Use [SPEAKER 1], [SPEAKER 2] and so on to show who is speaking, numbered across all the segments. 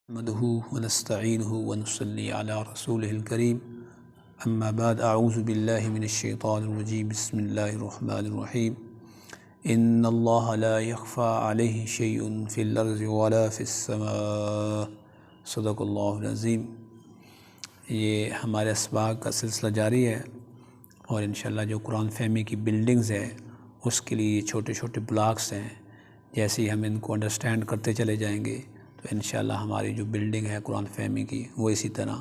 [SPEAKER 1] نحمده ونستعینه ونصلی علی رسوله الکریم اما بعد اعوذ باللہ من الشیطان الرجیم بسم اللہ الرحمن الرحیم ان اللہ لا يخفى علیہ شیء فی الارض ولا فی السماء صدق اللہ العظیم۔ یہ ہمارے اسباق کا سلسلہ جاری ہے اور انشاءاللہ جو قرآن فہمی کی بلڈنگز ہے اس کے لیے چھوٹے چھوٹے بلاکس ہیں، جیسے ہی ہم ان کو انڈرسٹینڈ کرتے چلے جائیں گے تو انشاءاللہ ہماری جو بلڈنگ ہے قرآن فہمی کی وہ اسی طرح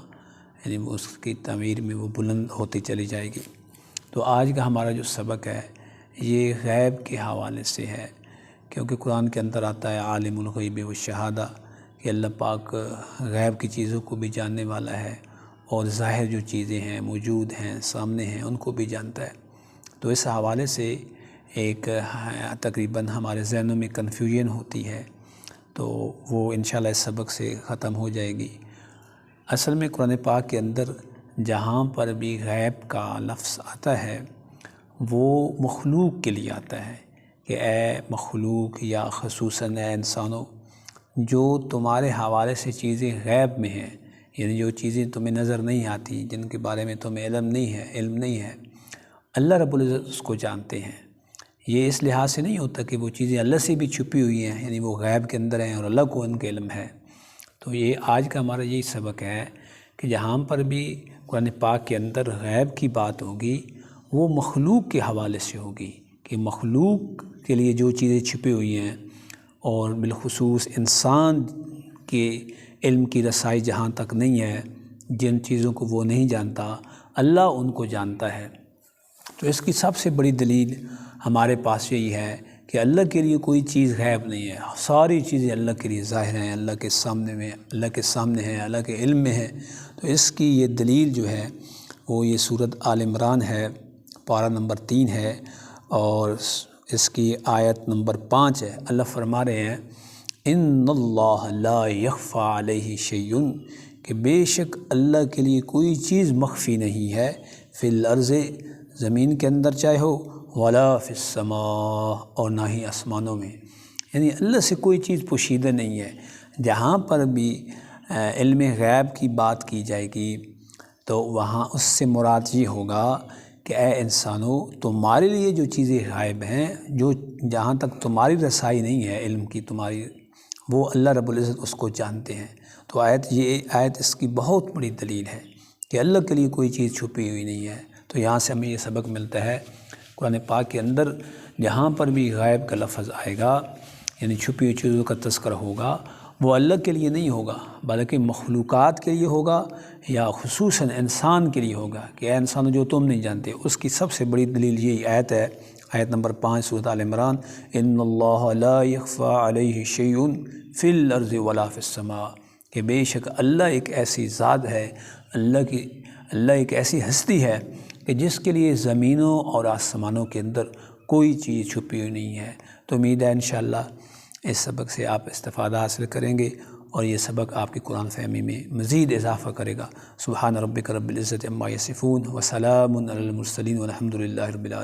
[SPEAKER 1] یعنی اس کی تعمیر میں وہ بلند ہوتی چلی جائے گی۔ تو آج کا ہمارا جو سبق ہے یہ غیب کے حوالے سے ہے، کیونکہ قرآن کے اندر آتا ہے عالم الغیب والشہادہ کہ اللہ پاک غیب کی چیزوں کو بھی جاننے والا ہے اور ظاہر جو چیزیں ہیں موجود ہیں سامنے ہیں ان کو بھی جانتا ہے۔ تو اس حوالے سے ایک تقریباً ہمارے ذہنوں میں کنفیوژن ہوتی ہے، تو وہ انشاءاللہ اس سبق سے ختم ہو جائے گی۔ اصل میں قرآن پاک کے اندر جہاں پر بھی غیب کا لفظ آتا ہے وہ مخلوق کے لیے آتا ہے کہ اے مخلوق یا خصوصاً اے انسانوں جو تمہارے حوالے سے چیزیں غیب میں ہیں، یعنی جو چیزیں تمہیں نظر نہیں آتی، جن کے بارے میں تمہیں علم نہیں ہے، اللہ رب العزت اس کو جانتے ہیں۔ یہ اس لحاظ سے نہیں ہوتا کہ وہ چیزیں اللہ سے بھی چھپی ہوئی ہیں، یعنی وہ غیب کے اندر ہیں اور اللہ کو ان کے علم ہے۔ تو یہ آج کا ہمارا یہی سبق ہے کہ جہاں پر بھی قرآن پاک کے اندر غیب کی بات ہوگی وہ مخلوق کے حوالے سے ہوگی کہ مخلوق کے لیے جو چیزیں چھپی ہوئی ہیں اور بالخصوص انسان کے علم کی رسائی جہاں تک نہیں ہے، جن چیزوں کو وہ نہیں جانتا اللہ ان کو جانتا ہے۔ تو اس کی سب سے بڑی دلیل ہمارے پاس یہی ہے کہ اللہ کے لیے کوئی چیز غیب نہیں ہے، ساری چیزیں اللہ کے لیے ظاہر ہیں، اللہ کے سامنے ہیں، اللہ کے علم میں ہیں۔ تو اس کی یہ دلیل جو ہے وہ یہ سورۃ آل عمران ہے، پارہ نمبر 3 ہے اور اس کی آیت نمبر 5 ہے۔ اللہ فرما رہے ہیں ان اللہ لا یخفی علیہ شیء کہ بے شک اللہ کے لیے کوئی چیز مخفی نہیں ہے، فی الارض زمین کے اندر چاہے ہو، ولا فی السماء اور نہ ہی آسمانوں میں، یعنی اللہ سے کوئی چیز پوشیدہ نہیں ہے۔ جہاں پر بھی علم غیب کی بات کی جائے گی تو وہاں اس سے مراد یہ ہوگا کہ اے انسانوں تمہارے لیے جو چیزیں غائب ہیں، جو جہاں تک تمہاری رسائی نہیں ہے علم کی تمہاری، وہ اللہ رب العزت اس کو جانتے ہیں۔ تو یہ آیت اس کی بہت بڑی دلیل ہے کہ اللہ کے لیے کوئی چیز چھپی ہوئی نہیں ہے۔ تو یہاں سے ہمیں یہ سبق ملتا ہے قرآن پاک کے اندر جہاں پر بھی غیب کا لفظ آئے گا یعنی چھپی ہوئی چیزوں کا تذکرہ ہوگا وہ اللہ کے لیے نہیں ہوگا بلکہ مخلوقات کے لیے ہوگا یا خصوصاً انسان کے لیے ہوگا کہ اے انسانوں جو تم نہیں جانتے۔ اس کی سب سے بڑی دلیل یہی آیت ہے، آیت نمبر 5 سورۃ آل عمران، ان اللہ لا یخفی علیہ شیء فی الارض ولا فی السماء کہ بے شک اللہ ایک ایسی ذات ہے، اللہ ایک ایسی ہستی ہے کہ جس کے لیے زمینوں اور آسمانوں کے اندر کوئی چیز چھپی ہوئی نہیں ہے۔ تو امید ہے انشاءاللہ اس سبق سے آپ استفادہ حاصل کریں گے اور یہ سبق آپ کی قرآن فہمی میں مزید اضافہ کرے گا۔ سبحان ربک رب العزت عما یصفون وسلام علی المرسلین والحمد للہ رب العالمین۔